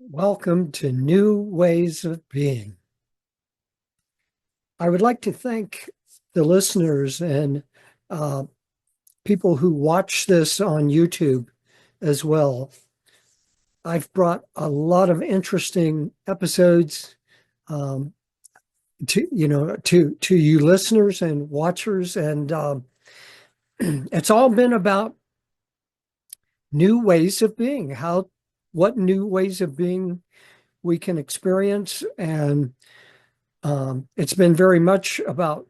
Welcome to New Ways of Being. I would like to thank the listeners and uh, people who watch this on YouTube as well. I've brought a lot of interesting episodes um, to you listeners and watchers, and it's all been about new ways of being. What new ways of being we can experience, and it's been very much about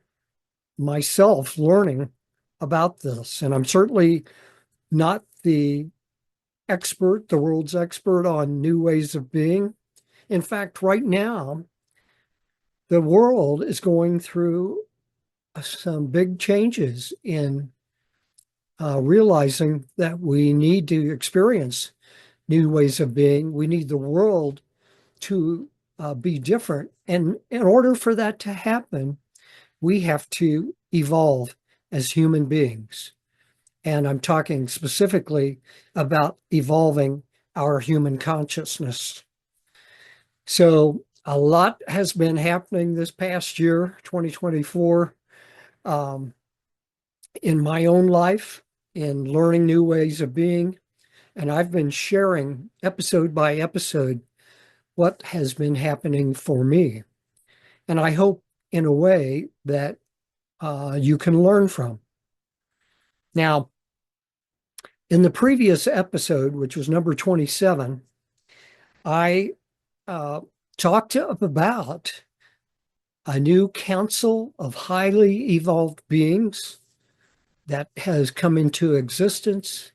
myself learning about this. And I'm certainly not the world's expert on new ways of being. In fact, right now, the world is going through some big changes in realizing that we need to experience new ways of being. We need the world to be different. And in order for that to happen, we have to evolve as human beings. And I'm talking specifically about evolving our human consciousness. So, a lot has been happening this past year, 2024, um, in my own life, in learning new ways of being. And I've been sharing episode by episode what has been happening for me. And I hope, in a way, that you can learn from. Now, in the previous episode, which was number 27, I uh, talked about a new council of highly evolved beings that has come into existence.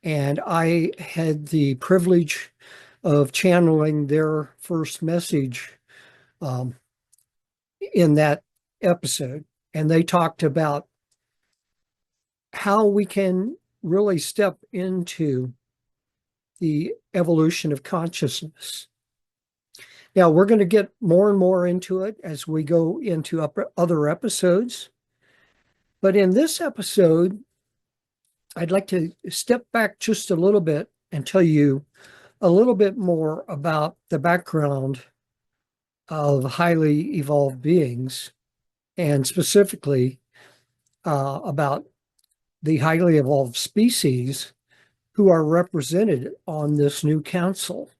And I had the privilege of channeling their first message um, in that episode. And they talked about how we can really step into the evolution of consciousness. Now, we're going to get more and more into it as we go into other episodes. But in this episode, I'd like to step back just a little bit and tell you a little bit more about the background of highly evolved beings, and specifically about the highly evolved species who are represented on this new council.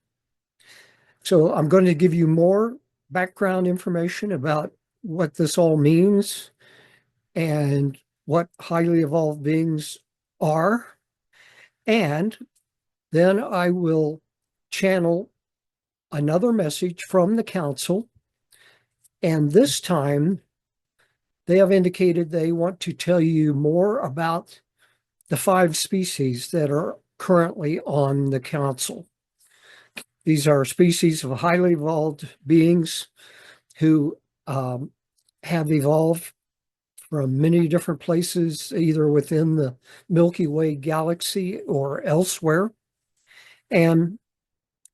So I'm going to give you more background information about what this all means and what highly evolved beings are. And then I will channel another message from the council. And this time, they have indicated they want to tell you more about the 5 species that are currently on the council. These are species of highly evolved beings who have evolved from many different places, either within the Milky Way galaxy or elsewhere. And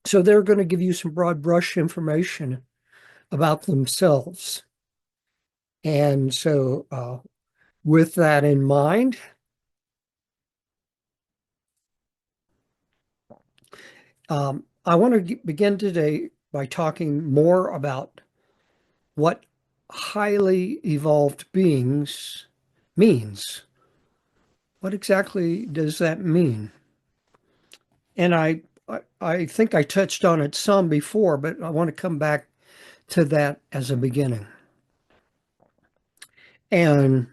so they're going to give you some broad brush information about themselves. And so, with that in mind, I want to begin today by talking more about what highly evolved beings means. What exactly does that mean? And I think I touched on it some before, but I want to come back to that as a beginning. And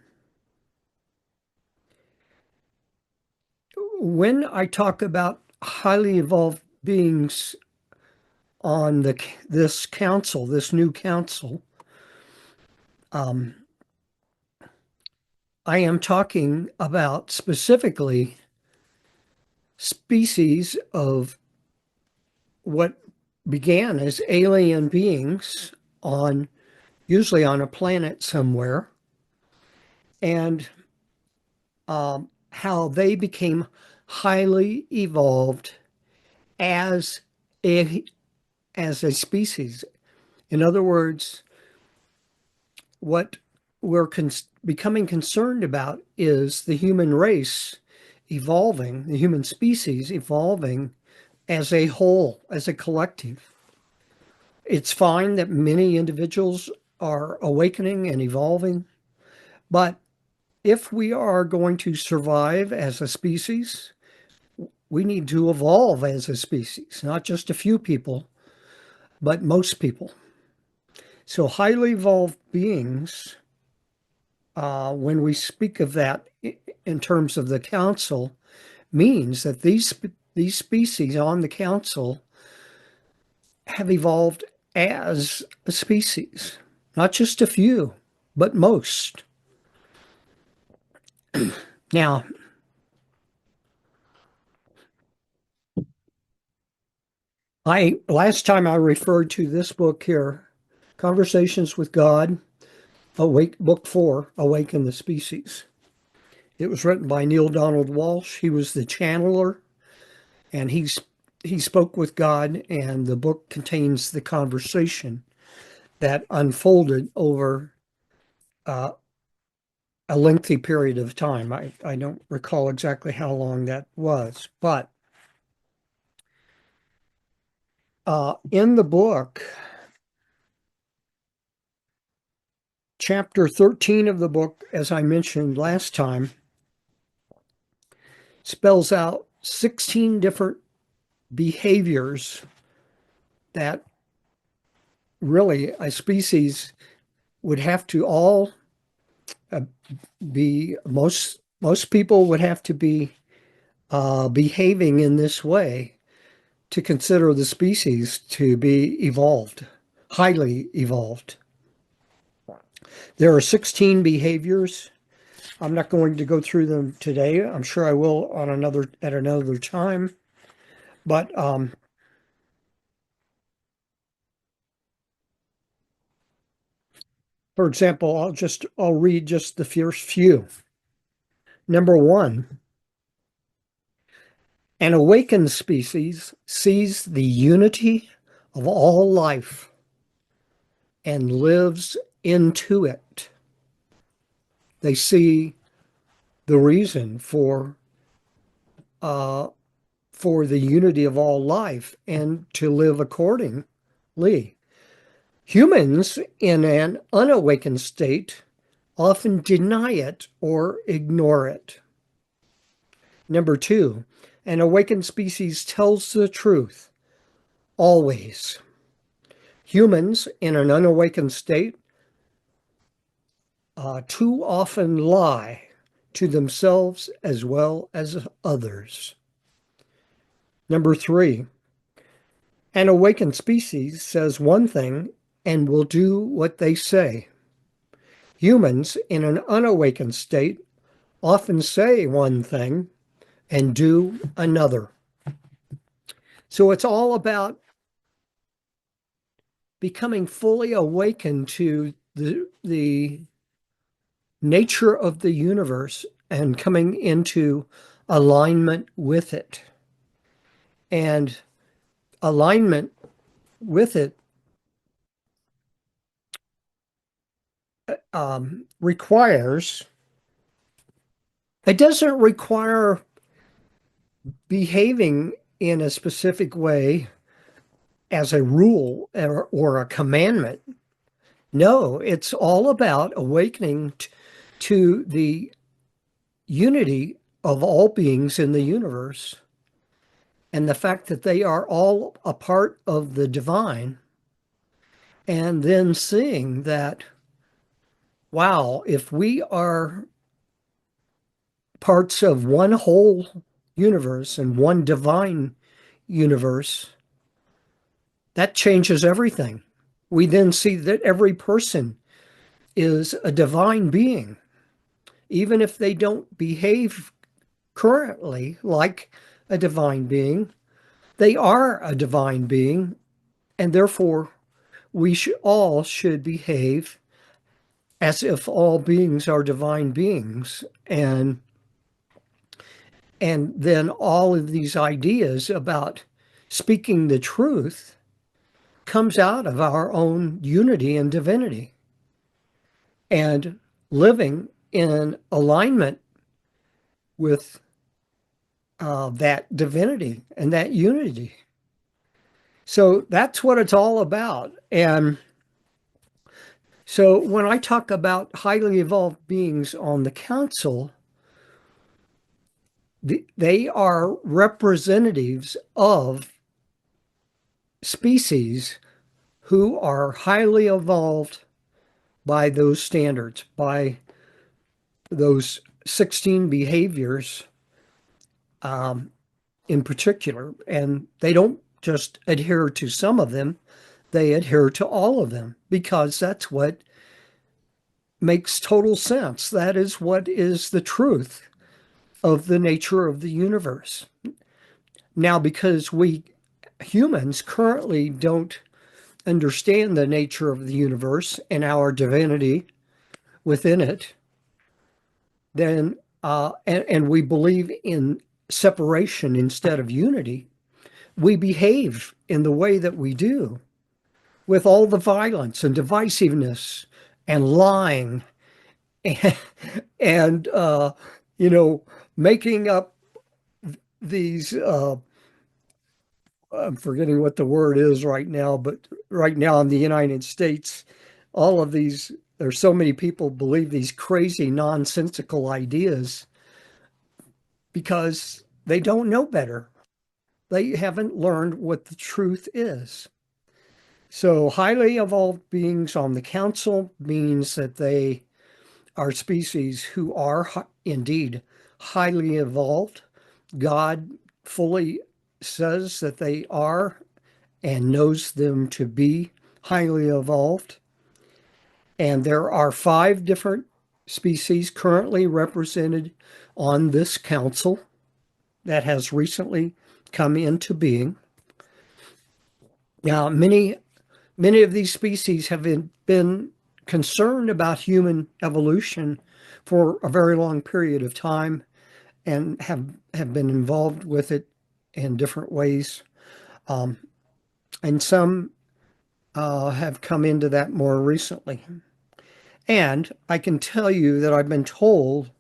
when I talk about highly evolved beings on this council, this new council, um, I am talking about specifically species of what began as alien beings on usually on a planet somewhere, and how they became highly evolved as a as a species. In other words, what we're becoming concerned about is the human race evolving, the human species evolving as a whole, as a collective. It's fine that many individuals are awakening and evolving, but if we are going to survive as a species, we need to evolve as a species, not just a few people, but most people. So, highly evolved beings, when we speak of that in terms of the council, means that these species on the council have evolved as a species, not just a few, but most. Now, I last time I referred to this book here, Conversations with God, Awake, Book 4, Awaken the Species. It was written by Neil Donald Walsh. He was the channeler, and he spoke with God, and the book contains the conversation that unfolded over uh, a lengthy period of time. I don't recall exactly how long that was, but in the book, chapter 13 of the book, as I mentioned last time, spells out 16 different behaviors that really a species would have to all uh, be, most people would have to be behaving in this way to consider the species to be evolved, highly evolved. There are 16 behaviors. I'm not going to go through them today. I'm sure I will on at another time. But for example, I'll read just the first few. Number one, an awakened species sees the unity of all life and lives into it. They see the reason uh, for the unity of all life and to live accordingly. Humans in an unawakened state often deny it or ignore it. Number two, an awakened species tells the truth, always. Humans in an unawakened state too often lie to themselves as well as others. Number three, an awakened species says one thing and will do what they say. Humans in an unawakened state often say one thing and do another. So it's all about becoming fully awakened to the nature of the universe and coming into alignment with it. And alignment with it requires, it doesn't require behaving in a specific way as a rule or a commandment. No, it's all about awakening to the unity of all beings in the universe and the fact that they are all a part of the divine, and then seeing that, wow, if we are parts of one whole universe and one divine universe, that changes everything. We then see that every person is a divine being, even if they don't behave currently like a divine being. They are a divine being, and therefore we all should behave as if all beings are divine beings. And then all of these ideas about speaking the truth comes out of our own unity and divinity and living in alignment with that divinity and that unity. So that's what it's all about. And so when I talk about highly evolved beings on the council, they are representatives of species who are highly evolved by those standards, by those 16 behaviors in particular. And they don't just adhere to some of them, they adhere to all of them because that's what makes total sense. That is what is the truth of the nature of the universe. Now, because we humans currently don't understand the nature of the universe and our divinity within it, then and we believe in separation instead of unity, we behave in the way that we do with all the violence and divisiveness and lying and, and you know, making up these I'm forgetting what the word is right now, but right now in the United States, all of these, there's so many people believe these crazy, nonsensical ideas because they don't know better. They haven't learned what the truth is. So, highly evolved beings on the council means that they are species who are indeed highly evolved. God fully says that they are and knows them to be highly evolved. And there are 5 different species currently represented on this council that has recently come into being. Now, many of these species have been concerned about human evolution for a very long period of time and have been involved with it in different ways. And some have come into that more recently. And I can tell you that I've been told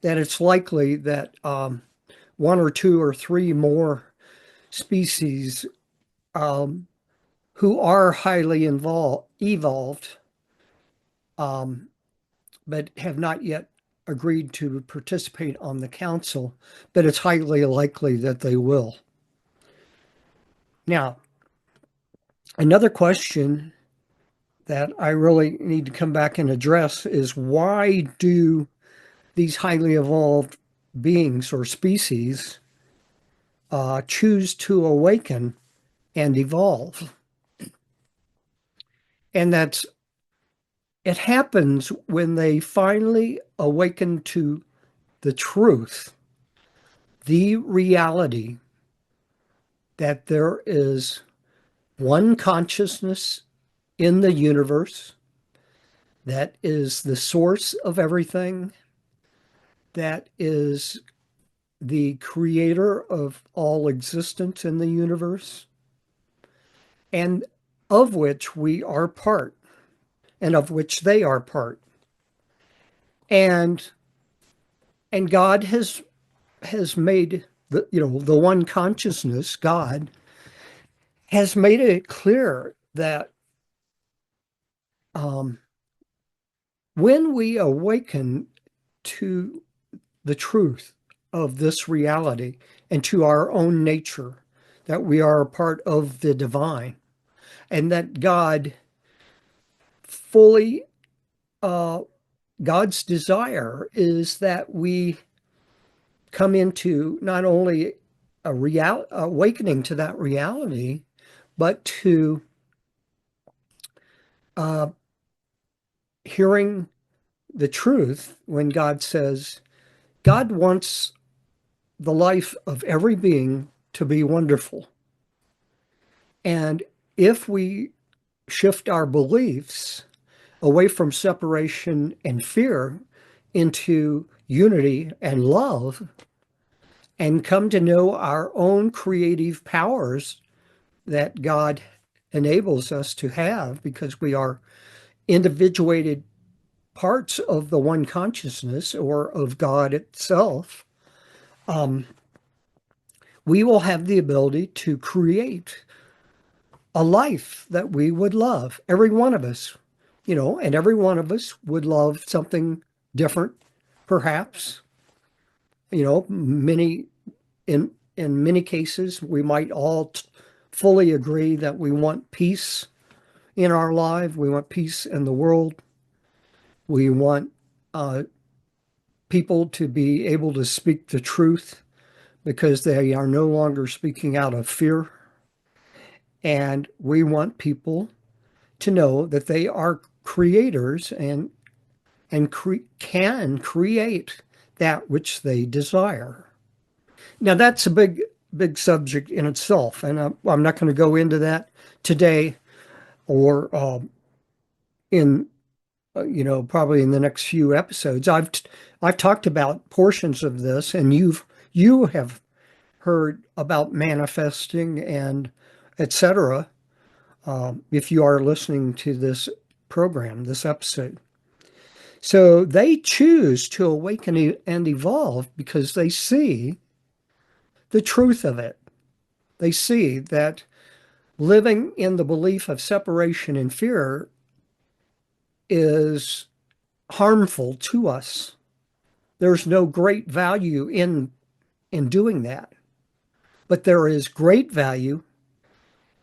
that it's likely that 1 or 2 or 3 more species who are highly evolved, but have not yet agreed to participate on the council, but it's highly likely that they will. Now, another question that I really need to come back and address is why do these highly evolved beings or species choose to awaken and evolve? And it happens when they finally awaken to the truth, the reality that there is one consciousness in the universe that is the source of everything, that is the creator of all existence in the universe, and of which we are part, and of which they are part. And God has made the one consciousness, God, has made it clear that when we awaken to the truth of this reality and to our own nature, that we are a part of the divine, and that God fully, God's desire is that we come into not only awakening to that reality, but to hearing the truth when God says, God wants the life of every being to be wonderful. And if we shift our beliefs away from separation and fear into unity and love and come to know our own creative powers that God enables us to have because we are individuated parts of the one consciousness or of God itself, we will have the ability to create a life that we would love, every one of us, and every one of us would love something different, perhaps. Many in many cases, we might all fully agree that we want peace in our life. We want peace in the world. We want uh, people to be able to speak the truth because they are no longer speaking out of fear. And we want people to know that they are creators and can create that which they desire. Now that's a big subject in itself, and I'm not going to go into that today or in probably in the next few episodes. I've talked about portions of this, and you have heard about manifesting and etc. If you are listening to this program, this episode. So they choose to awaken and evolve because they see the truth of it. They see that living in the belief of separation and fear is harmful to us. There's no great value in doing that, but there is great value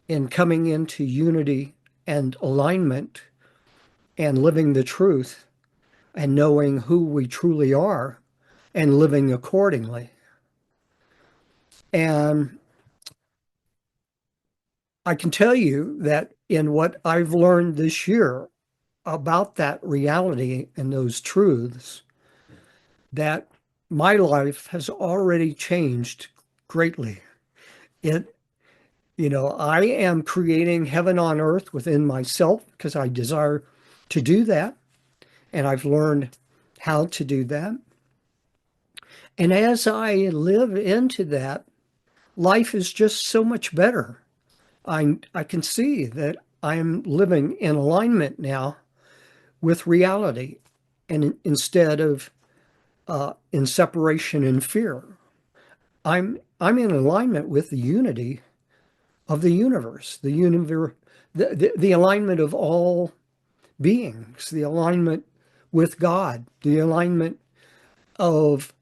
in coming into unity and alignment and living the truth and knowing who we truly are and living accordingly. And I can tell you that in what I've learned this year about that reality and those truths, that my life has already changed greatly. It, I am creating heaven on earth within myself because I desire to do that. And I've learned how to do that. And as I live into that, life is just so much better. I can see that I am living in alignment now with reality and instead of in separation and fear. I'm in alignment with the unity of the universe, the alignment of all beings, the alignment with God, the alignment of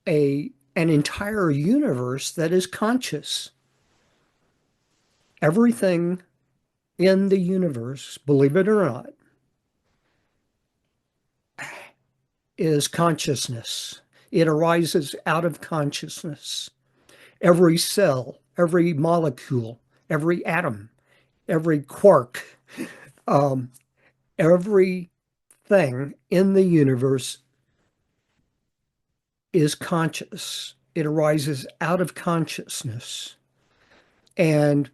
an entire universe that is conscious. Everything in the universe, believe it or not, is consciousness. It arises out of consciousness. Every cell, every molecule, every atom, every quark, um, everything in the universe is conscious. It arises out of consciousness. And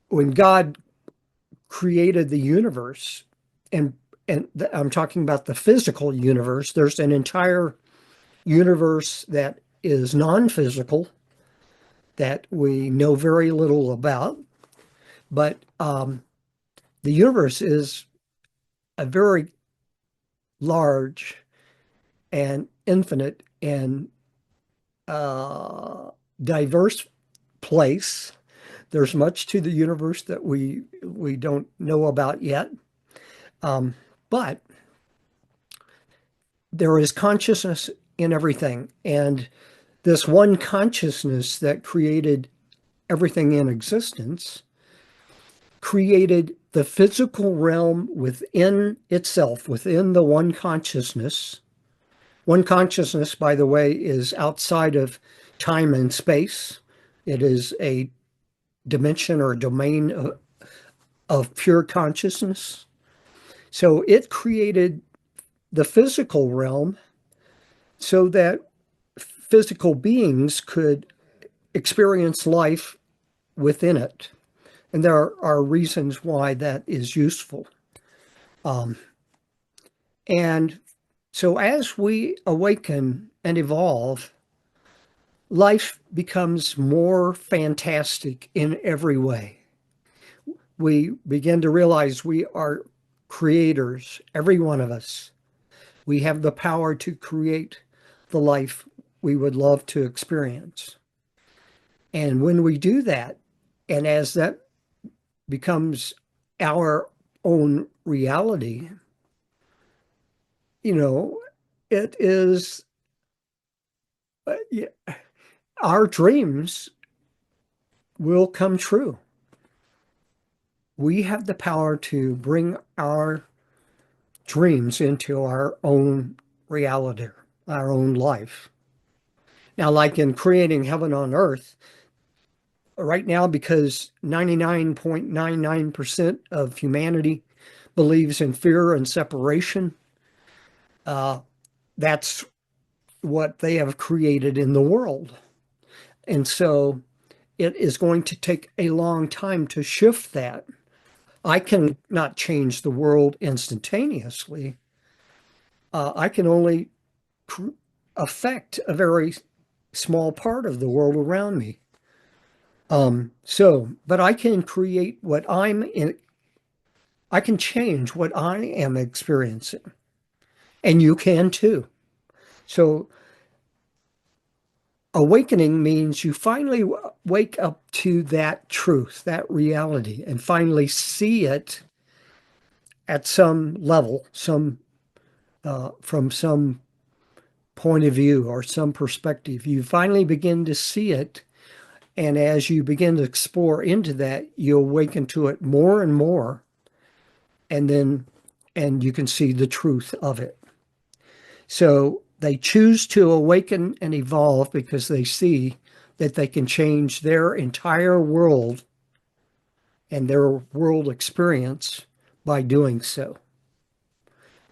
when God created the universe, and I'm talking about the physical universe, there's an entire universe that is non-physical that we know very little about, but the universe is a very large and infinite and diverse place. There's much to the universe that we don't know about yet, but there is consciousness in everything, and this one consciousness that created everything in existence created the physical realm within itself, within the one consciousness. One consciousness, by the way, is outside of time and space. It is a dimension or domain of pure consciousness. So it created the physical realm so that physical beings could experience life within it. And there are reasons why that is useful. And so as we awaken and evolve, life becomes more fantastic in every way. We begin to realize we are creators, every one of us. We have the power to create the life we would love to experience. And when we do that, And as that becomes our own reality, you know, it is yeah, our dreams will come true. We have the power to bring our dreams into our own reality, our own life. Now, like in creating heaven on earth, right now, because 99.99% of humanity believes in fear and separation, uh, that's what they have created in the world. And so it is going to take a long time to shift that. I can not change the world instantaneously. I can only affect a very small part of the world around me. But I can create what I'm in, I can change what I am experiencing, and you can too. So, awakening means you finally wake up to that truth, that reality, and finally see it at some level, from some point of view or some perspective. You finally begin to see it. And as you begin to explore into that, you awaken to it more and more. And you can see the truth of it. So they choose to awaken and evolve because they see that they can change their entire world and their world experience by doing so.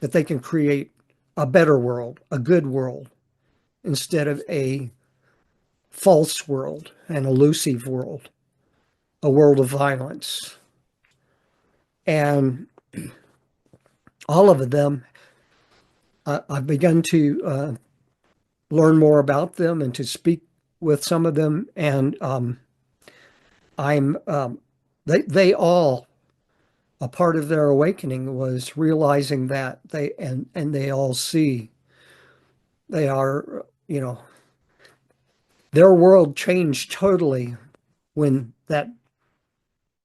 That they can create a better world, a good world, instead of a false world, an elusive world, a world of violence. And all of them, I've begun to learn more about them and to speak with some of them. And I'm, they all, a part of their awakening was realizing that and they all see they are, their world changed totally when that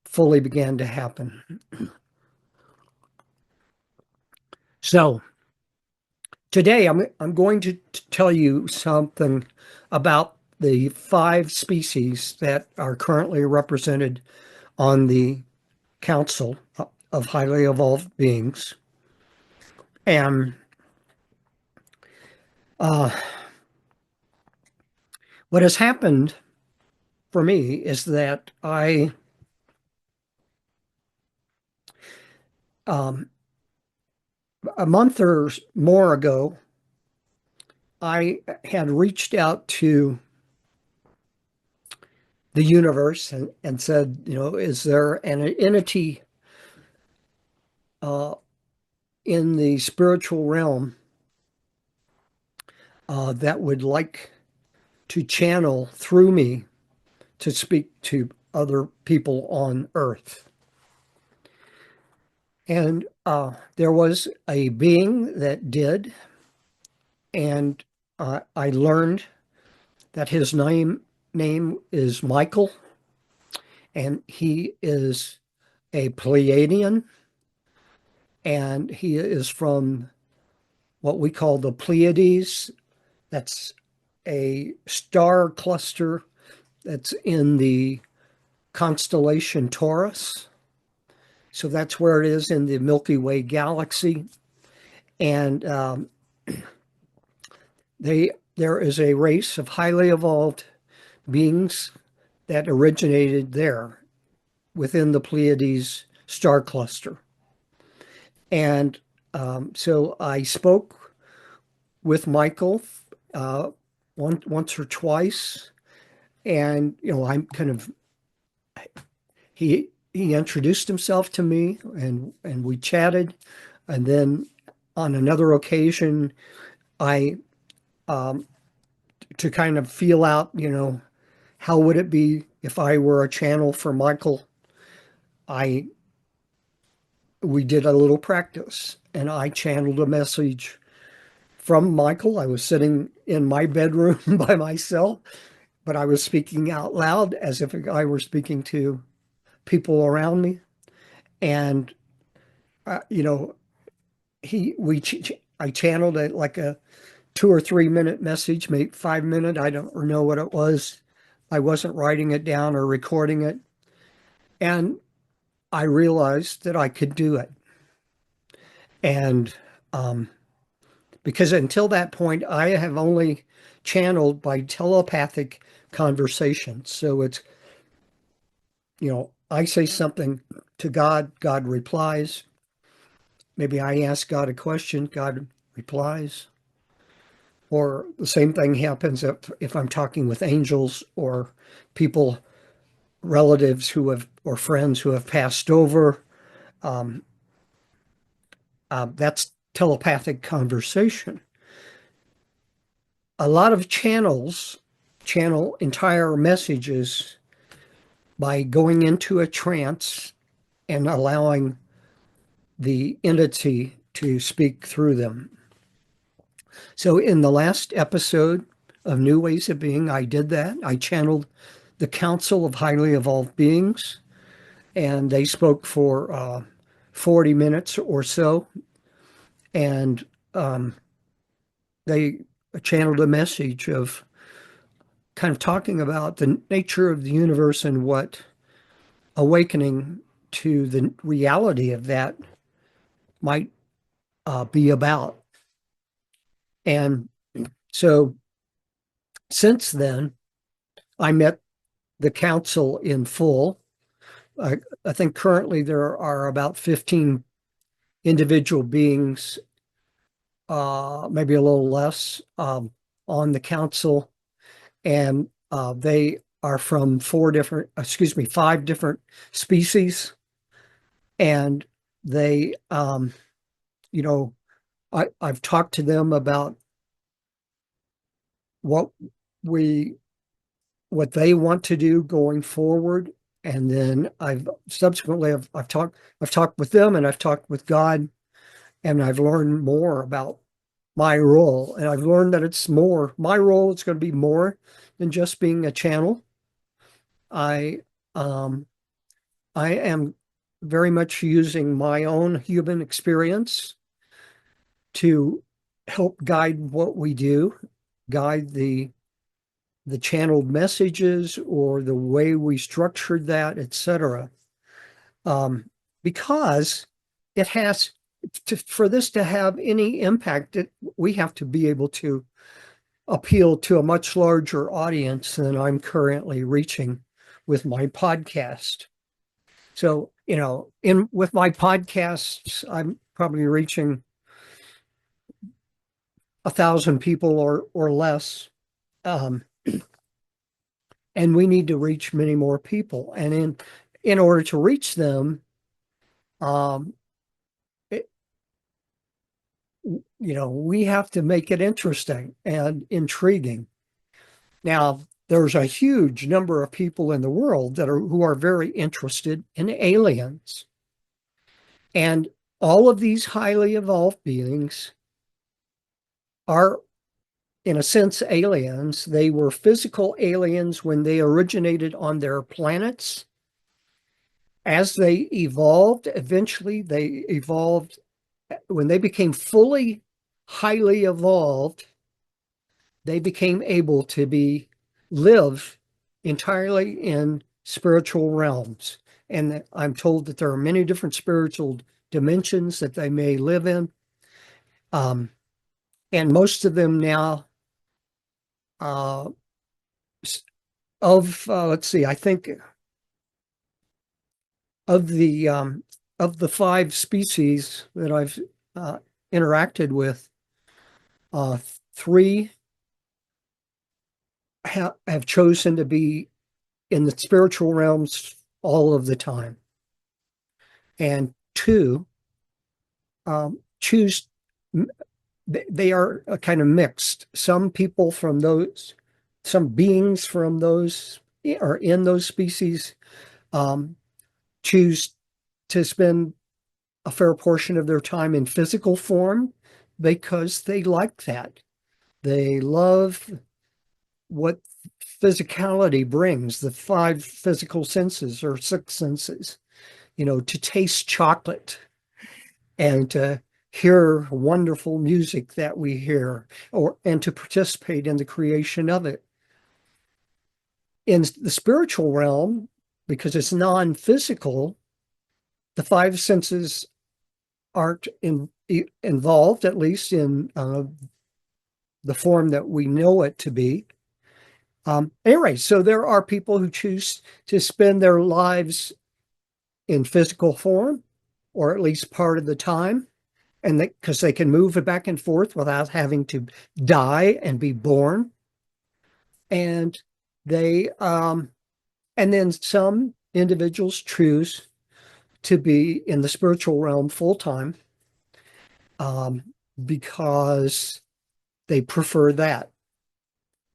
fully began to happen. So today I'm going to tell you something about the 5 species that are currently represented on the Council of Highly Evolved Beings. And uh, what has happened for me is that um, a month or more ago, I had reached out to the universe and said, is there an entity uh, in the spiritual realm that would like to channel through me to speak to other people on Earth? And there was a being that did, and I learned that his name is Michael, and he is a Pleiadian, and he is from what we call the Pleiades. That's a star cluster that's in the constellation Taurus. So that's where it is in the Milky Way galaxy. And there is a race of highly evolved beings that originated there within the Pleiades star cluster. And so I spoke with Michael once or twice, and I'm kind of he introduced himself to me, and we chatted, and then on another occasion, I to kind of feel out, how would it be if I were a channel for Michael? I We did a little practice, and I channeled a message from Michael. I was sitting in my bedroom by myself, but I was speaking out loud as if I were speaking to people around me. And, you know, I channeled it like a 2 or 3 minute message, maybe 5 minute. I don't know what it was. I wasn't writing it down or recording it. And I realized that I could do it. And um, because until that point, I have only channeled by telepathic conversation. So it's, I say something to God, God replies. Maybe I ask God a question, God replies. Or the same thing happens if I'm talking with angels or people, relatives who have, or friends who have passed over. Um, that's telepathic conversation. A lot of channels channel entire messages by going into a trance and allowing the entity to speak through them. So, in the last episode of New Ways of Being, I did that. I channeled the Council of Highly Evolved Beings, and they spoke for 40 minutes or so. And they channeled a message of kind of talking about the nature of the universe and what awakening to the reality of that might be about. And so since then, I met the council in full. I think currently there are about 15 individual beings, maybe a little less, on the council, and they are from 5 different species, and they, you know, I've talked to them about what we what they want to do going forward. And then I've talked with them, and I've talked with God, and I've learned more about my role. And I've learned that my role is going to be more than just being a channel. I um I am very much using my own human experience to help guide what we do, guide the channeled messages or the way we structured that, etc. Um, because it has for this to have any impact, we have to be able to appeal to a much larger audience than I'm currently reaching with my podcast. So, in with my podcasts, I'm probably reaching 1,000 people or less. Um, and we need to reach many more people. And in order to reach them, um, it, we have to make it interesting and intriguing. Now, there's a huge number of people in the world who are very interested in aliens. And all of these highly evolved beings are, in a sense, aliens. They were physical aliens when they originated on their planets. As they evolved, eventually they evolved. When they became fully highly evolved, they became able to live entirely in spiritual realms. And I'm told that there are many different spiritual dimensions that they may live in. And most of them now, uh, let's see, I think of the 5 species that I've interacted with, 3 have chosen to be in the spiritual realms all of the time, and 2 choose. They are kind of mixed. Some beings from those are in those species, choose to spend a fair portion of their time in physical form because they like that. They love what physicality brings, the five physical senses or six senses, to taste chocolate and to hear wonderful music that we hear, and to participate in the creation of it. In the spiritual realm, because it's non-physical, the five senses aren't involved, at least in the form that we know it to be. Anyway, so there are people who choose to spend their lives in physical form, or at least part of the time, and because they can move it back and forth without having to die and be born. And they, and then some individuals choose to be in the spiritual realm full time, um, because they prefer that.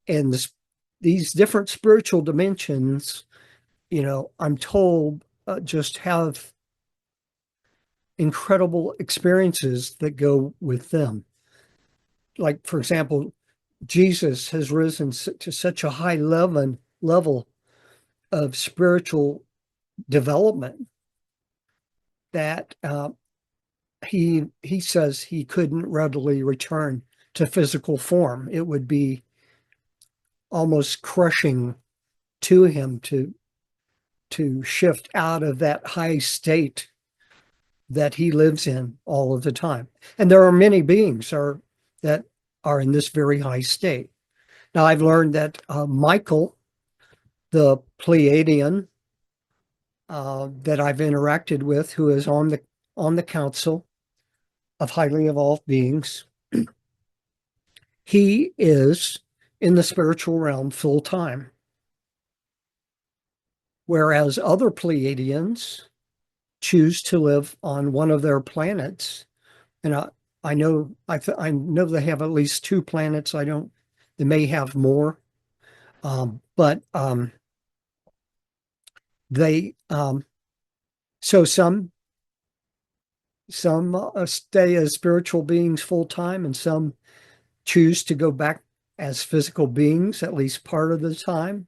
And these different spiritual dimensions, I'm told, just have incredible experiences that go with them. Like, for example, Jesus has risen to such a high level of spiritual development that he says he couldn't readily return to physical form. It would be almost crushing to him to shift out of that high state that he lives in all of the time. And there are many beings that are in this very high state. Now, I've learned that Michael, the Pleiadian that I've interacted with, who is on the Council of Highly Evolved Beings, he is in the spiritual realm full time, whereas other Pleiadians choose to live on one of their planets. And I know I know they have at least two planets. They may have more, but they so some stay as spiritual beings full time, and some choose to go back as physical beings at least part of the time,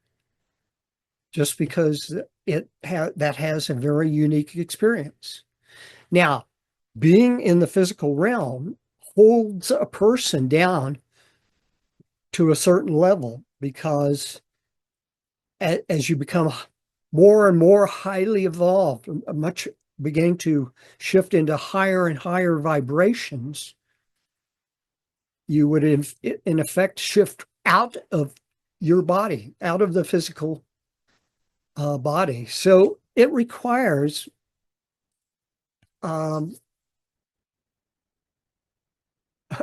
just because that has a very unique experience. Now, being in the physical realm holds a person down to a certain level, because as you become more and more highly evolved, much beginning to shift into higher and higher vibrations, you would in effect shift out of your body, out of the physical body. So it requires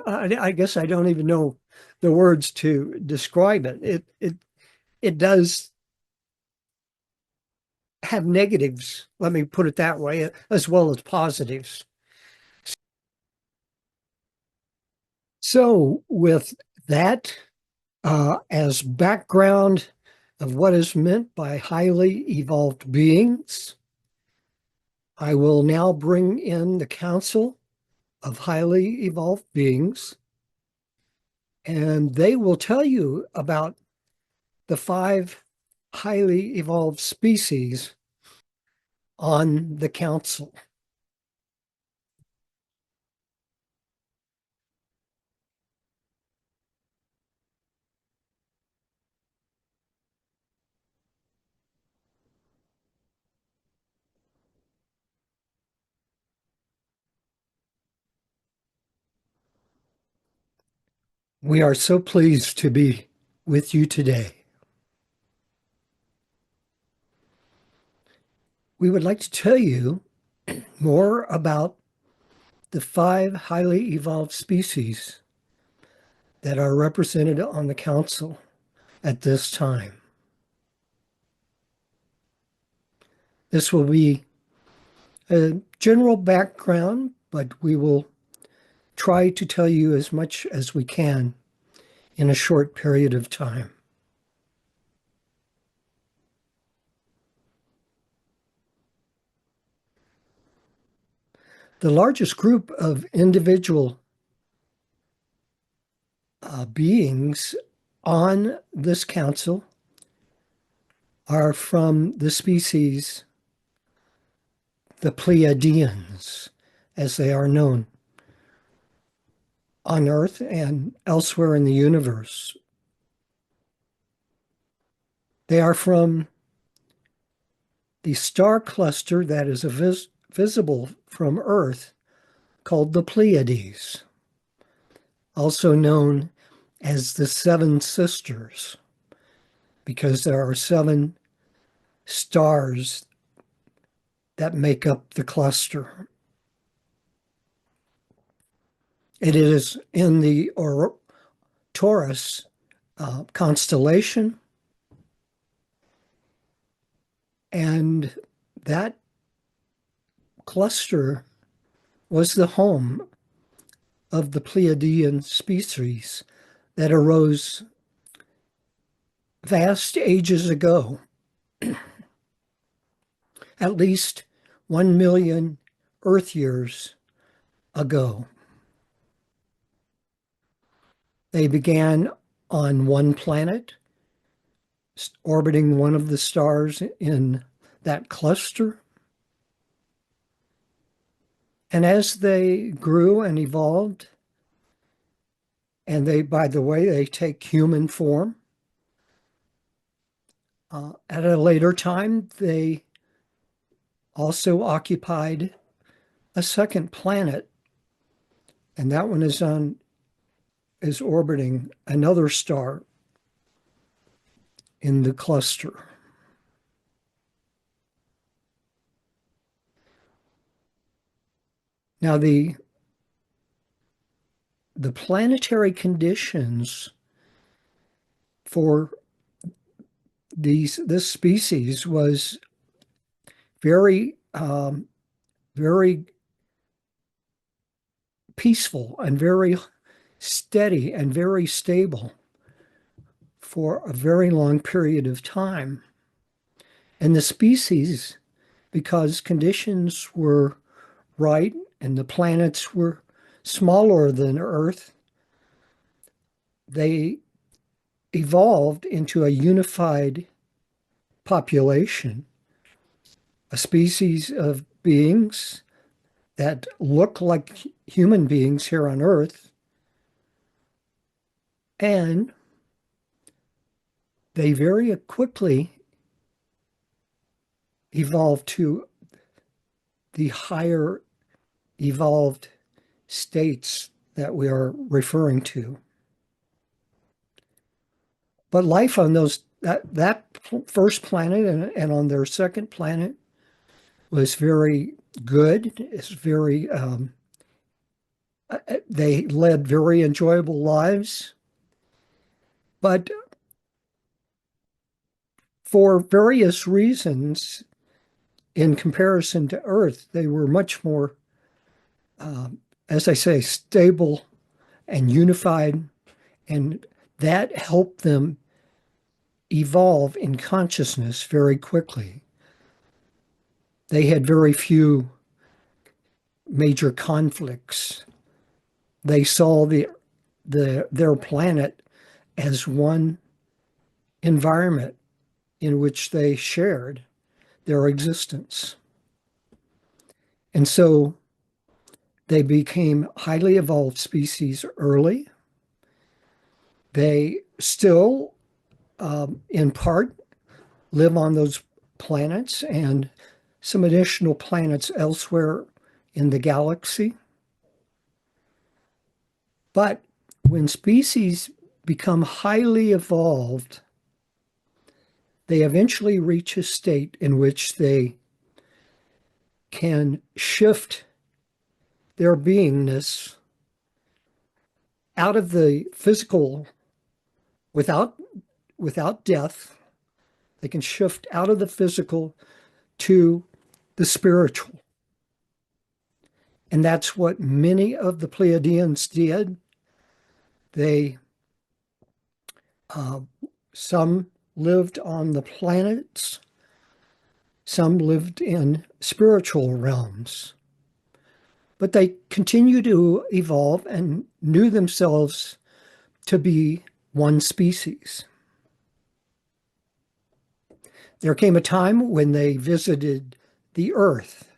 I guess I don't even know the words to describe it. It does have negatives, let me put it that way, as well as positives. So with that as background of what is meant by highly evolved beings, I will now bring in the Council of Highly Evolved Beings, and they will tell you about the five highly evolved species on the council. We are so pleased to be with you today. We would like to tell you more about the five highly evolved species that are represented on the council at this time. This will be a general background, but we will try to tell you as much as we can in a short period of time. The largest group of individual beings on this council are from the species, the Pleiadians, as they are known on Earth and elsewhere in the universe. They are from the star cluster that is visible from Earth called the Pleiades, also known as the Seven Sisters, because there are seven stars that make up the cluster. It is in the Taurus constellation, and that cluster was the home of the Pleiadian species that arose vast ages ago, at least 1 million Earth years ago. They began on one planet, orbiting one of the stars in that cluster. And as they grew and evolved, and they, by the way, they take human form, at a later time, they also occupied a second planet, and that one is orbiting another star in the cluster. Now, the planetary conditions for this species was very very peaceful and very steady and very stable for a very long period of time. And the species, because conditions were right and the planets were smaller than Earth, they evolved into a unified population, a species of beings that look like human beings here on Earth, and they very quickly evolved to the higher evolved states that we are referring to. But life on that first planet and on their second planet was very good. It's very they led very enjoyable lives, but for various reasons, in comparison to Earth, they were much more, as I say, stable and unified, and that helped them evolve in consciousness very quickly. They had very few major conflicts. They saw their planet as one environment in which they shared their existence. And so they became highly evolved species early. They still, in part, live on those planets and some additional planets elsewhere in the galaxy. But when species become highly evolved, they eventually reach a state in which they can shift their beingness out of the physical without death. They can shift out of the physical to the spiritual. And that's what many of the Pleiadians did. They, some lived on the planets, some lived in spiritual realms. But they continued to evolve and knew themselves to be one species. There came a time when they visited the Earth.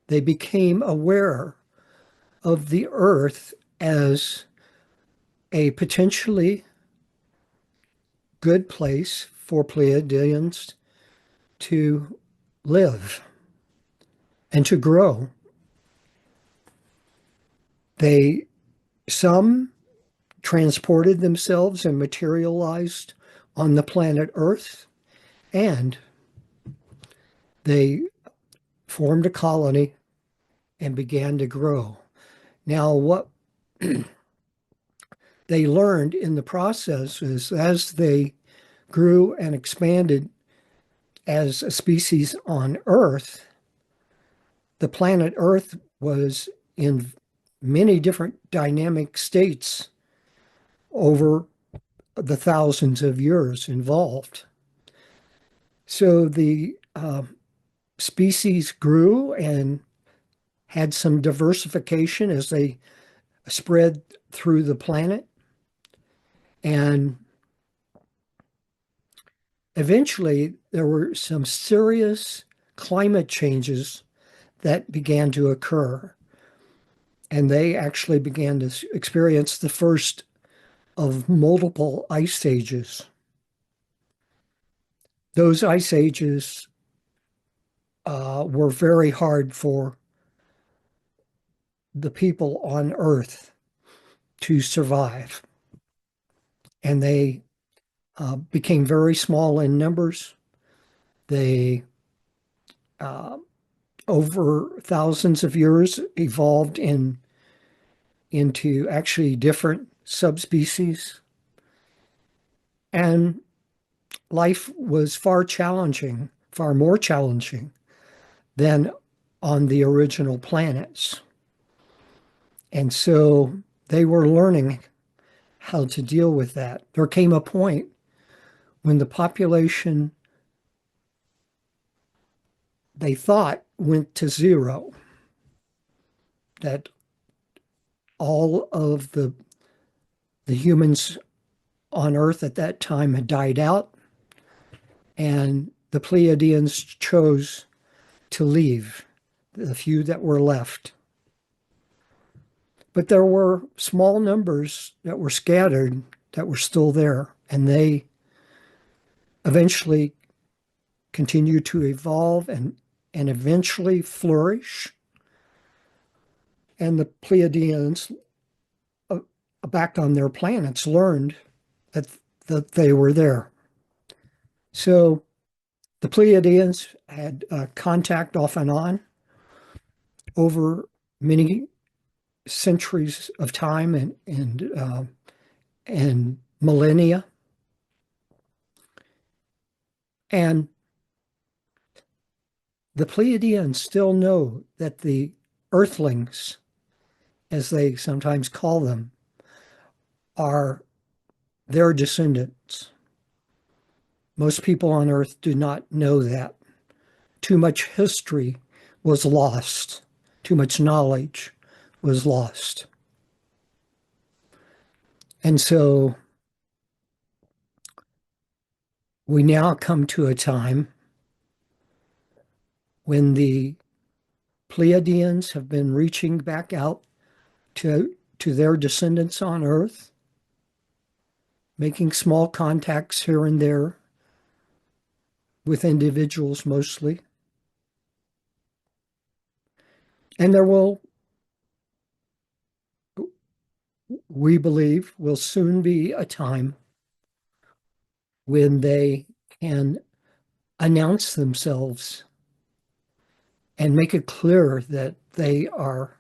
They became aware of the Earth as a potentially good place for Pleiadians to live and to grow. They, some transported themselves and materialized on the planet Earth, and they formed a colony and began to grow. Now, what they learned in the process is as they grew and expanded as a species on Earth, the planet Earth was in many different dynamic states over the thousands of years involved. So the species grew and had some diversification as they spread through the planet. And eventually, there were some serious climate changes that began to occur. And they actually began to experience the first of multiple ice ages. Those ice ages were very hard for the people on Earth to survive. And they became very small in numbers. They, over thousands of years, evolved into actually different subspecies. And life was far challenging, far more challenging than on the original planets. And so they were learning how to deal with that. There came a point when the population, they thought, went to zero, that all of the humans on Earth at that time had died out, and the Pleiadians chose to leave, the few that were left. But there were small numbers that were scattered that were still there, and they eventually continued to evolve and eventually flourish. And the Pleiadians, back on their planets, learned that they were there. So the Pleiadians had contact off and on over many centuries of time and millennia. And the Pleiadians still know that the Earthlings, as they sometimes call them, are their descendants. Most people on Earth do not know that. Too much history was lost. Too much knowledge was lost. And so we now come to a time when the Pleiadians have been reaching back out to their descendants on Earth, making small contacts here and there with individuals mostly. And there will, we believe, will soon be a time when they can announce themselves and make it clear that they are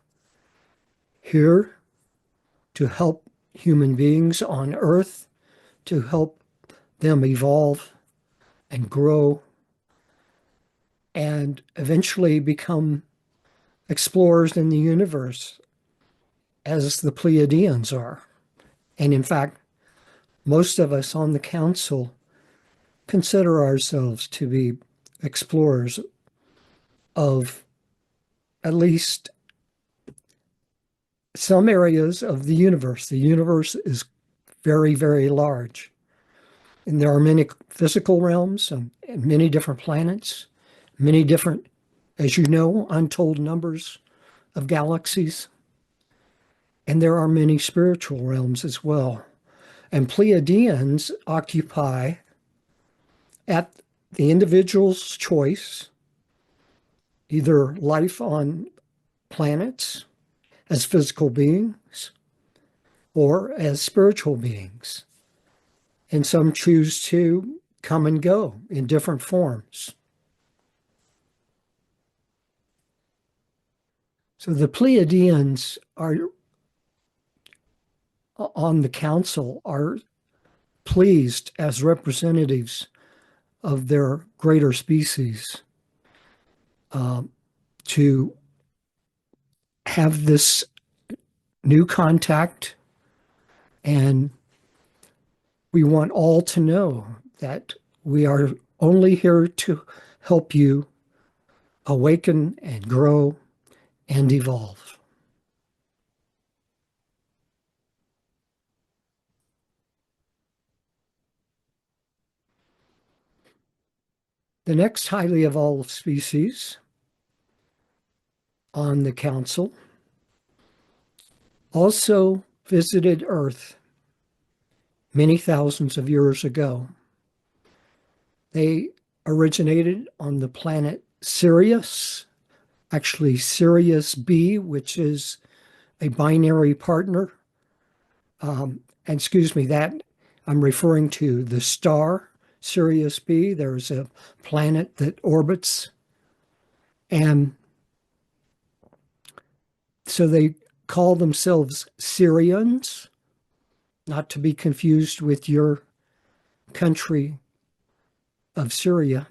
here to help human beings on Earth, to help them evolve and grow and eventually become explorers in the universe as the Pleiadians are. And in fact, most of us on the council consider ourselves to be explorers of at least some areas of the universe. The universe is very, very large. And there are many physical realms and many different planets, many different, as you know, untold numbers of galaxies. And there are many spiritual realms as well. And Pleiadians occupy, at the individual's choice, either life on planets as physical beings or as spiritual beings. And some choose to come and go in different forms. So the Pleiadians are on the council are pleased as representatives of their greater species to have this new contact, and we want all to know that we are only here to help you awaken and grow and evolve. The next highly evolved species on the council also visited Earth many thousands of years ago. They originated on the planet Sirius, actually Sirius B, which is a binary partner. And excuse me, that I'm referring to the star Sirius B. There's a planet that orbits. And so they call themselves Syrians, not to be confused with your country of Syria.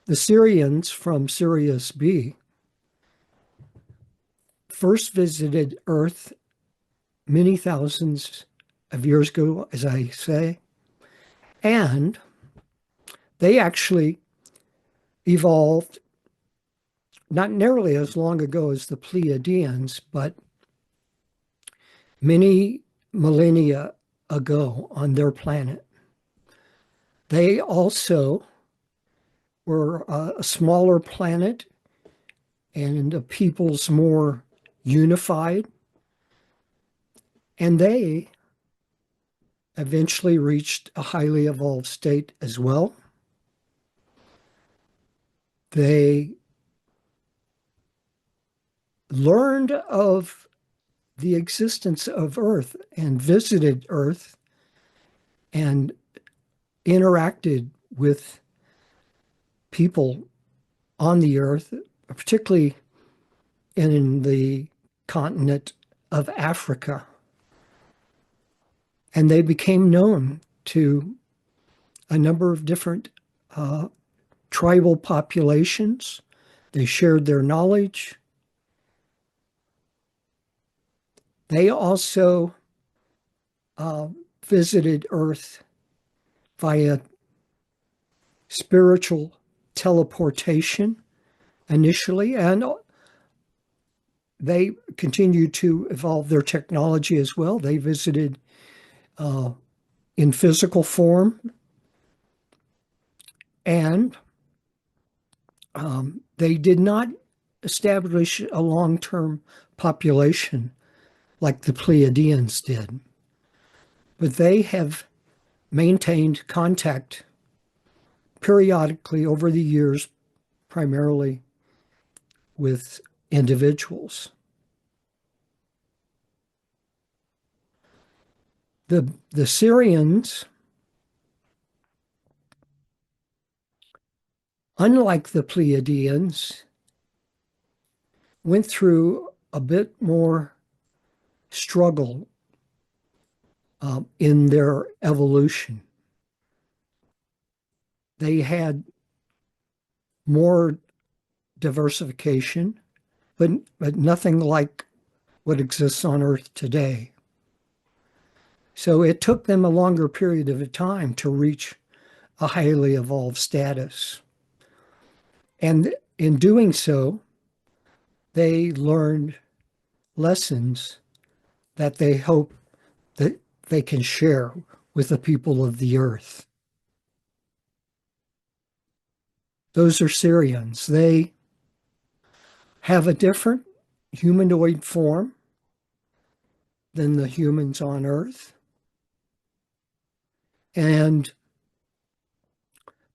The Syrians from Sirius B first visited Earth many thousands of years ago, as I say, and they actually evolved not nearly as long ago as the Pleiadians, but many millennia ago on their planet. They also were a smaller planet and the peoples more unified. And they eventually reached a highly evolved state as well. They learned of the existence of Earth and visited Earth and interacted with people on the Earth, particularly in the continent of Africa. And they became known to a number of different tribal populations. They shared their knowledge. They also visited Earth via spiritual teleportation initially, and they continued to evolve their technology as well. They visited in physical form, and they did not establish a long-term population like the Pleiadians did, but they have maintained contact periodically over the years, primarily with individuals. The Syrians, unlike the Pleiadians, went through a bit more struggle in their evolution. They had more diversification, but nothing like what exists on Earth today. So it took them a longer period of time to reach a highly evolved status. And in doing so, they learned lessons that they hope that they can share with the people of the Earth. Those are Syrians. They have a different humanoid form than the humans on Earth. And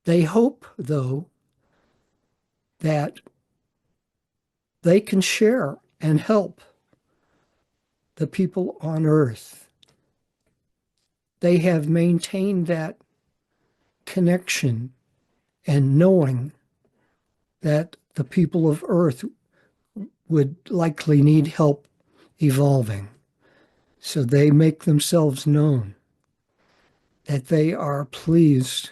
they hope, though, that they can share and help the people on Earth. They have maintained that connection and knowing that the people of Earth would likely need help evolving. So they make themselves known that they are pleased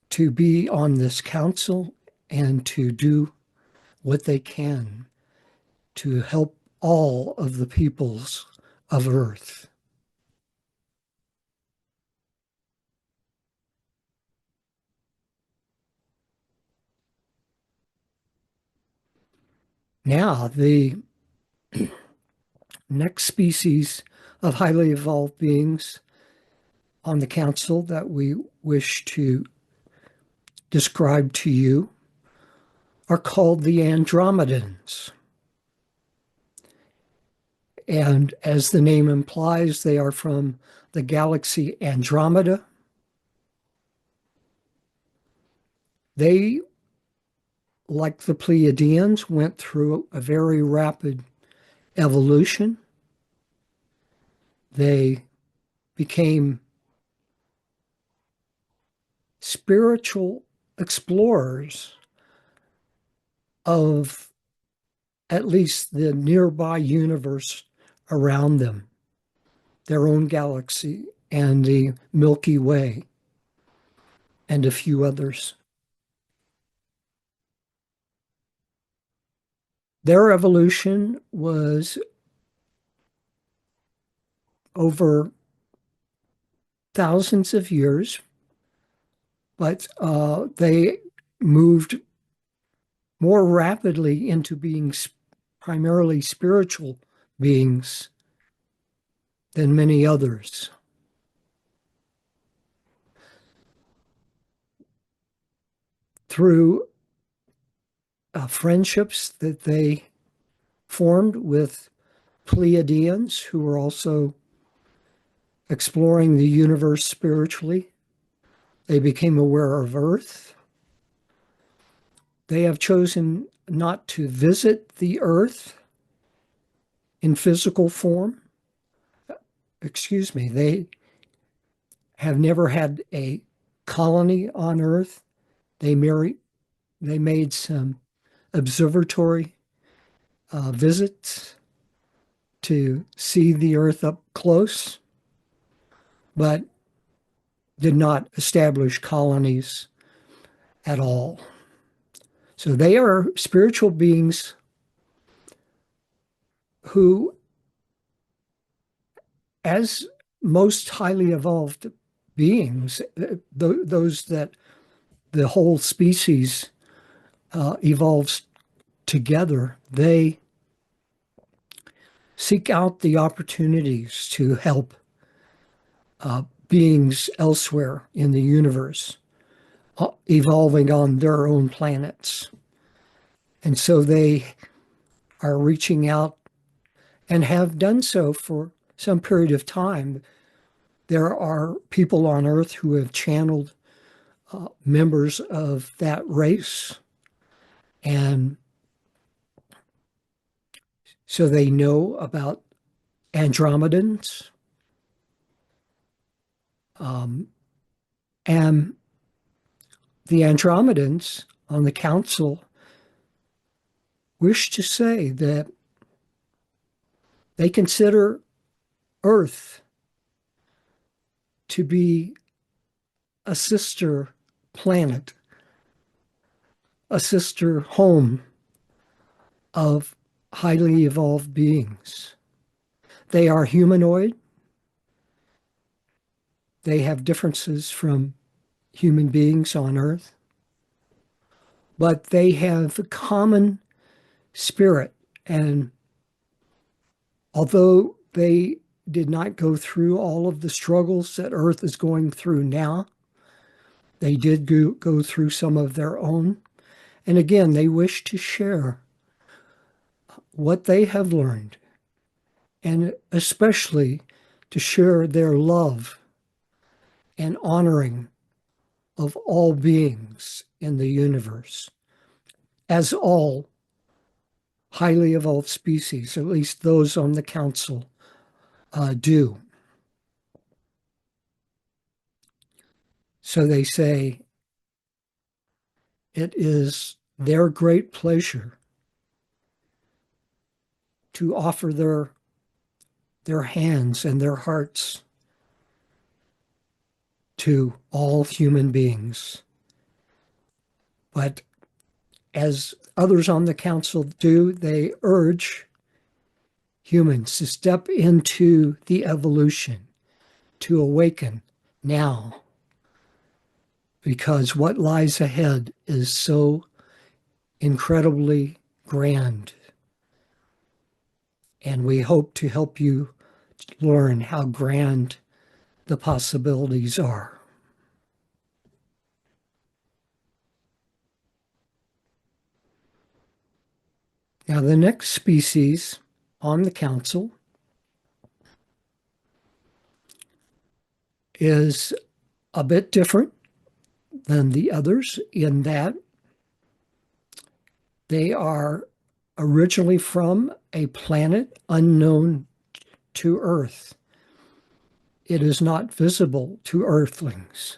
to be on this council and to do what they can to help all of the peoples of Earth. Now, the next species of highly evolved beings on the council that we wish to describe to you are called the Andromedans. And as the name implies, they are from the galaxy Andromeda. They, like the Pleiadians, went through a very rapid evolution. They became spiritual explorers of at least the nearby universe around them, their own galaxy and the Milky Way, and a few others. Their evolution was over thousands of years, but they moved more rapidly into being primarily spiritual beings than many others. Through friendships that they formed with Pleiadians who were also exploring the universe spiritually, they became aware of Earth. They have chosen not to visit the Earth in physical form. Excuse me, they have never had a colony on Earth. They made some observatory visits to see the Earth up close, but did not establish colonies at all. So they are spiritual beings who, as most highly evolved beings, those that the whole species evolves together, they seek out the opportunities to help beings elsewhere in the universe, evolving on their own planets. And so they are reaching out and have done so for some period of time. There are people on Earth who have channeled members of that race. And so they know about Andromedans. And the Andromedans on the council wish to say that they consider Earth to be a sister planet, a sister home of highly evolved beings. They are humanoid. They have differences from human beings on Earth, but they have a common spirit. And although they did not go through all of the struggles that Earth is going through now, They did go through some of their own. And again, they wish to share what they have learned, and especially to share their love and honoring of all beings in the universe, as all highly evolved species, at least those on the council, do. So they say it is their great pleasure to offer their hands and their hearts to all human beings. But as others on the council do, they urge humans to step into the evolution, to awaken now, because what lies ahead is so incredibly grand. And we hope to help you learn how grand the possibilities are. Now, the next species on the council is a bit different than the others in that they are originally from a planet unknown to Earth. It is not visible to Earthlings,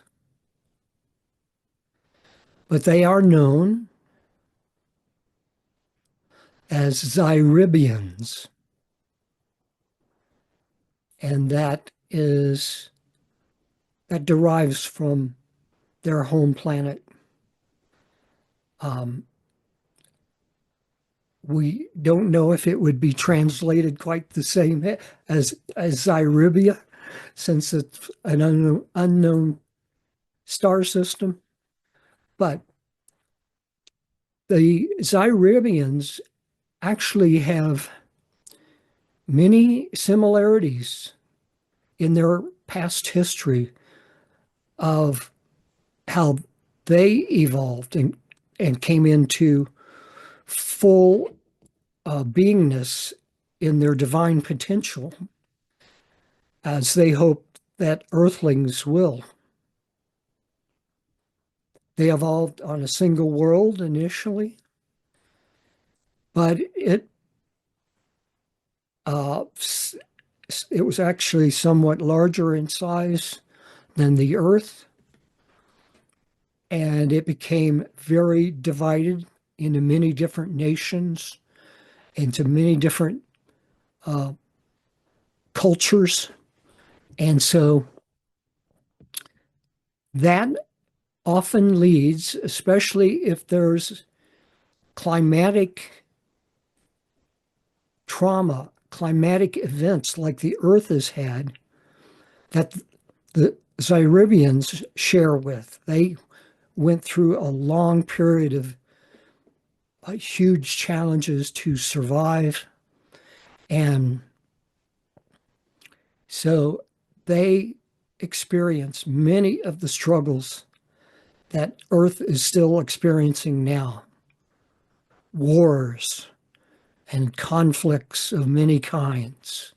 but they are known as Zyribians, and that derives from their home planet. We don't know if it would be translated quite the same as Zyribia, since it's an unknown star system. But the Zyribians actually have many similarities in their past history of how they evolved and came into full beingness in their divine potential, as they hope that Earthlings will. They evolved on a single world initially, but uh, it was actually somewhat larger in size than the Earth, and it became very divided into many different nations, into many different cultures. And so that often leads, especially if there's climatic trauma, climatic events like the Earth has had, that the Zyribians share with. They went through a long period of huge challenges to survive. And so they experience many of the struggles that Earth is still experiencing now. Wars and conflicts of many kinds,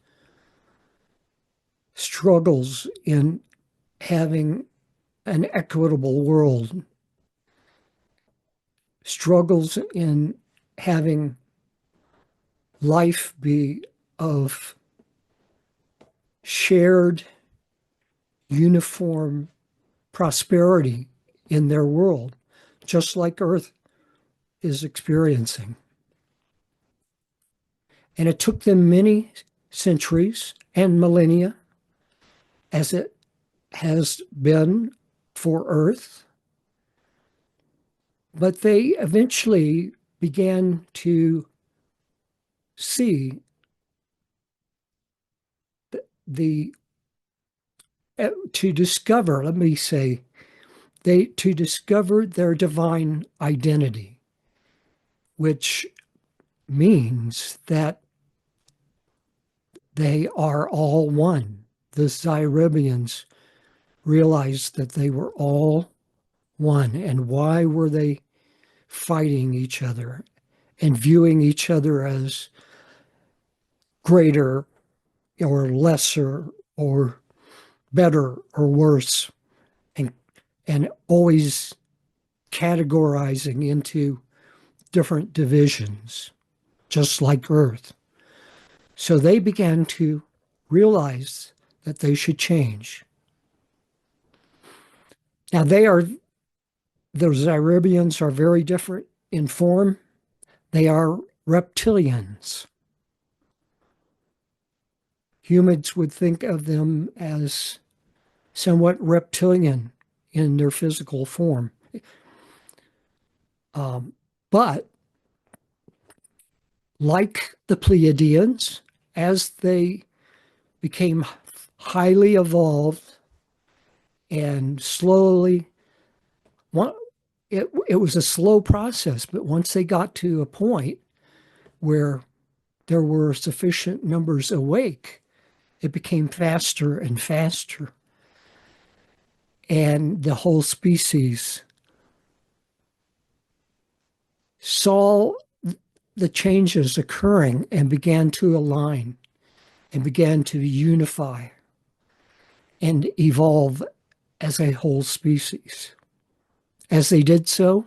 struggles in having an equitable world, struggles in having life be of shared, uniform prosperity in their world, just like Earth is experiencing. And it took them many centuries and millennia, as it has been for Earth. But they eventually began to see the to discover, let me say, to discover their divine identity, which means that they are all one. The Zyribians realized that they were all one, and why were they fighting each other and viewing each other as greater or lesser or better or worse, and always categorizing into different divisions, just like Earth. So they began to realize that they should change. Now those Zyribians are very different in form. They are reptilians. Humans would think of them as somewhat reptilian in their physical form. But like the Pleiadians, as they became highly evolved and slowly, it was a slow process, but once they got to a point where there were sufficient numbers awake, it became faster and faster. And the whole species saw the changes occurring and began to align and began to unify and evolve as a whole species. As they did so,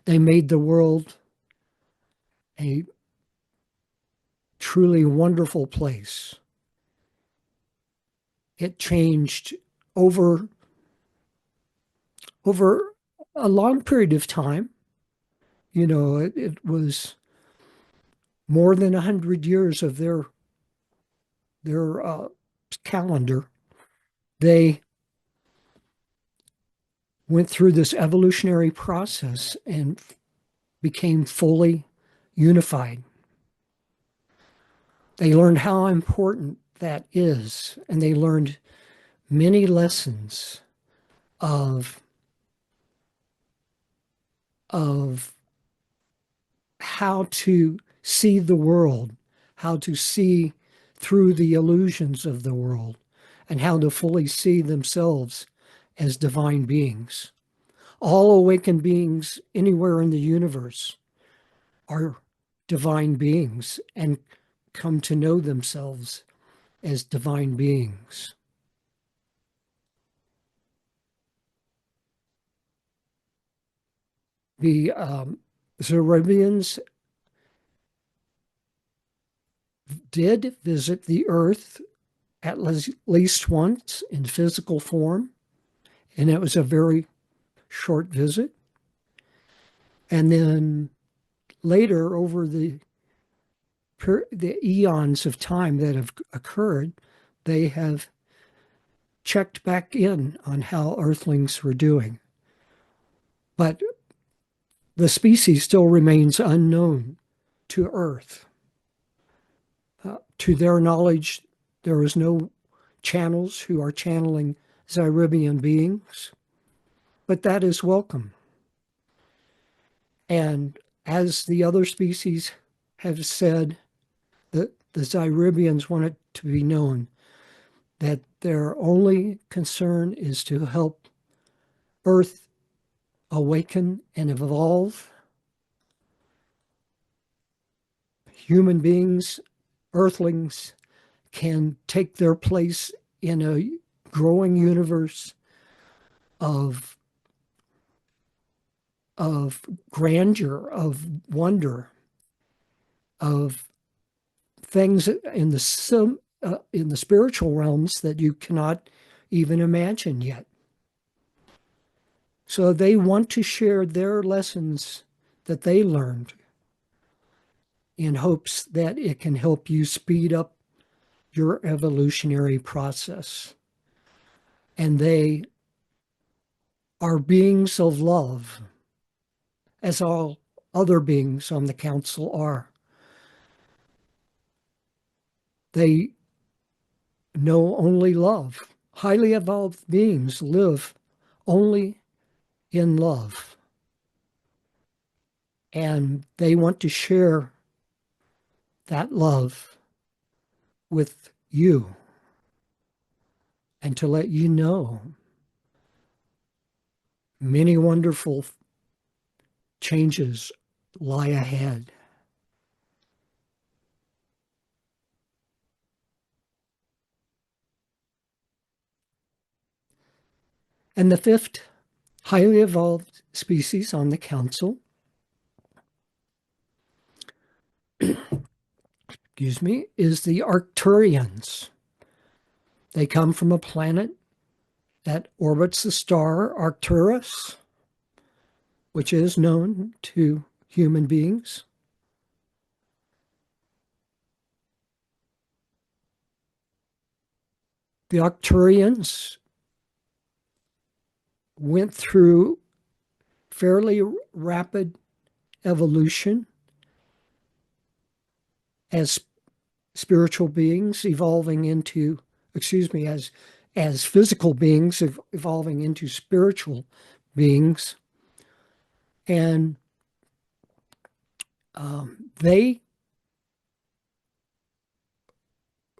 they made the world a truly wonderful place. It changed over a long period of time. You know, it was more than 100 years of their calendar. They went through this evolutionary process and became fully unified. They learned how important that is, and they learned many lessons of of how to see the world, how to see through the illusions of the world, and how to fully see themselves as divine beings. All awakened beings anywhere in the universe are divine beings and come to know themselves as divine beings. The Zoroastrians did visit the earth at least once in physical form, and it was a very short visit. And then later, over the eons of time that have occurred, they have checked back in on how Earthlings were doing. But the species still remains unknown to Earth. To their knowledge, there is no channels who are channeling Zyribian beings, but that is welcome. And as the other species have said, that the Zyribians want it to be known that their only concern is to help Earth awaken and evolve. Human beings, Earthlings, can take their place in a growing universe of grandeur, of wonder, of things in the spiritual realms that you cannot even imagine yet. So they want to share their lessons that they learned in hopes that it can help you speed up your evolutionary process. And they are beings of love, as all other beings on the council are. They know only love. Highly evolved beings live only in love. And they want to share that love with you and to let you know Many wonderful changes lie ahead. And the fifth highly evolved species on the council, excuse me, is the Arcturians. They come from a planet that orbits the star Arcturus, which is known to human beings. The Arcturians went through fairly rapid evolution as spiritual beings evolving into, excuse me, as physical beings evolving into spiritual beings. And they,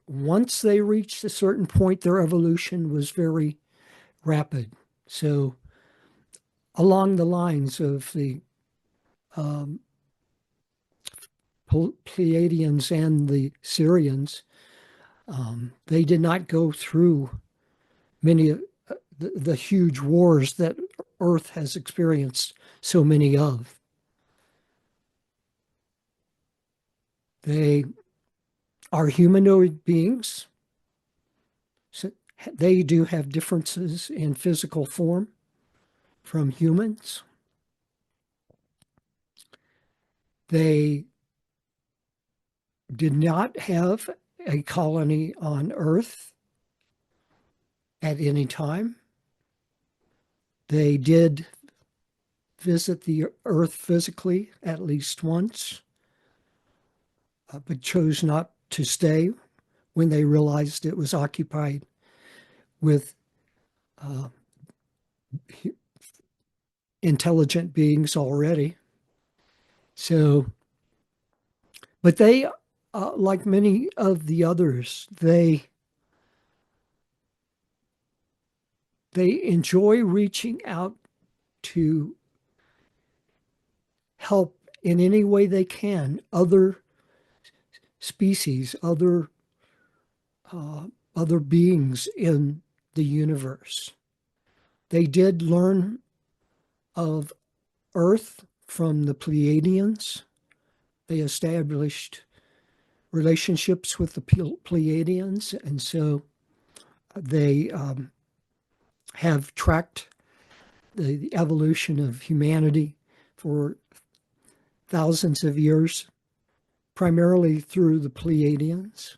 once they reached a certain point, their evolution was very rapid. So along the lines of the um, Pleiadians and the Syrians, they did not go through many of the huge wars that Earth has experienced so many of. They are humanoid beings. So they do have differences in physical form from humans. They did not have a colony on Earth at any time. They did visit the Earth physically at least once, but chose not to stay when they realized it was occupied with uh, intelligent beings already. So, but they, like many of the others, they enjoy reaching out to help in any way they can other species, other beings in the universe. They did learn of Earth from the Pleiadians. They established relationships with the Pleiadians, and so they have tracked the evolution of humanity for thousands of years, primarily through the Pleiadians.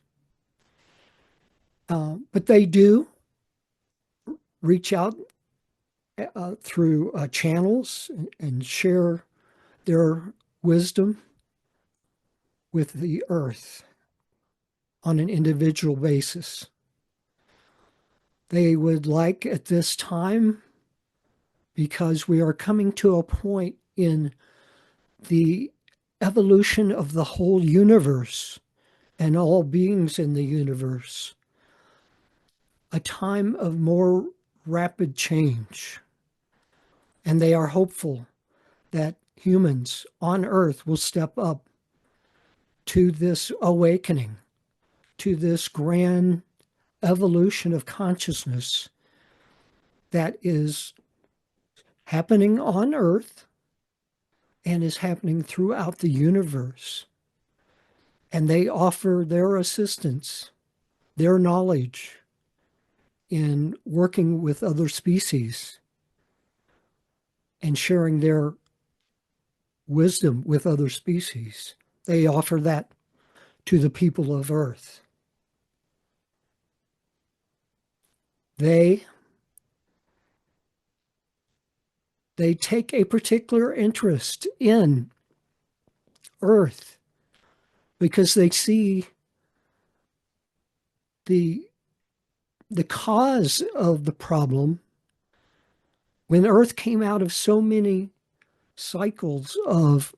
But they do reach out through channels and share their wisdom with the earth on an individual basis. They would like at this time, because we are coming to a point in the evolution of the whole universe and all beings in the universe, a time of more rapid change. And they are hopeful that humans on Earth will step up to this awakening, to this grand evolution of consciousness that is happening on Earth and is happening throughout the universe. And they offer their assistance, their knowledge in working with other species and sharing their wisdom with other species. They offer that to the people of Earth. They take a particular interest in Earth because they see the cause of the problem when Earth came out of so many cycles of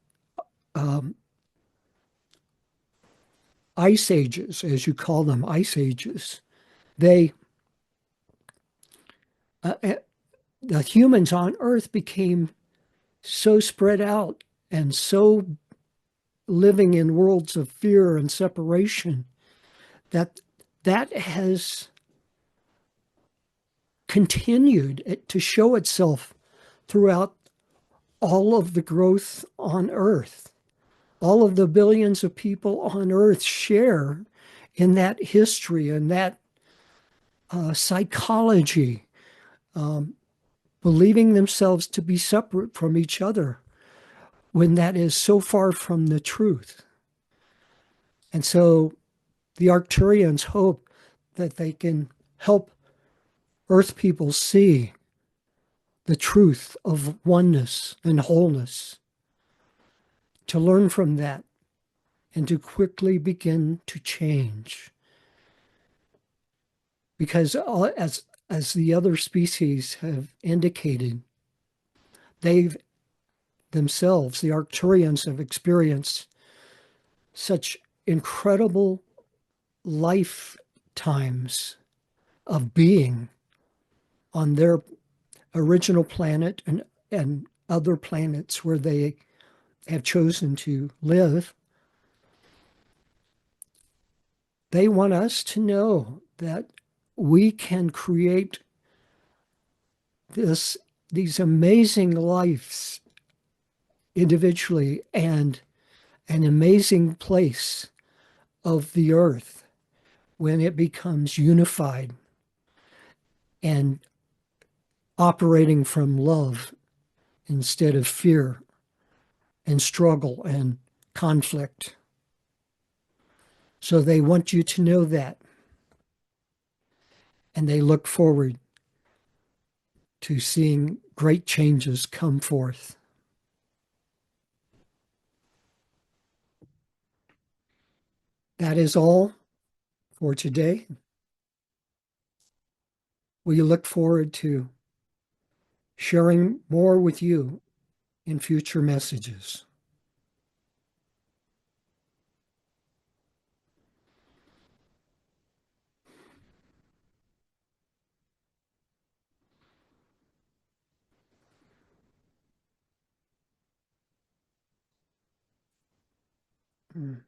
ice ages, as you call them, ice ages. They the humans on Earth became so spread out and so living in worlds of fear and separation that that has continued to show itself throughout all of the growth on Earth. All of the billions of people on Earth share in that history and that psychology, believing themselves to be separate from each other when that is so far from the truth. And so the Arcturians hope that they can help Earth people see the truth of oneness and wholeness, to learn from that and to quickly begin to change. Because as the other species have indicated, they've themselves, the Arcturians, have experienced such incredible lifetimes of being on their original planet and other planets where they have chosen to live. They want us to know that we can create these amazing lives individually and an amazing place of the earth when it becomes unified and operating from love instead of fear and struggle and conflict. So they want you to know that, and they look forward to seeing great changes come forth. That is all for today. We look forward to sharing more with you in future messages. Mm.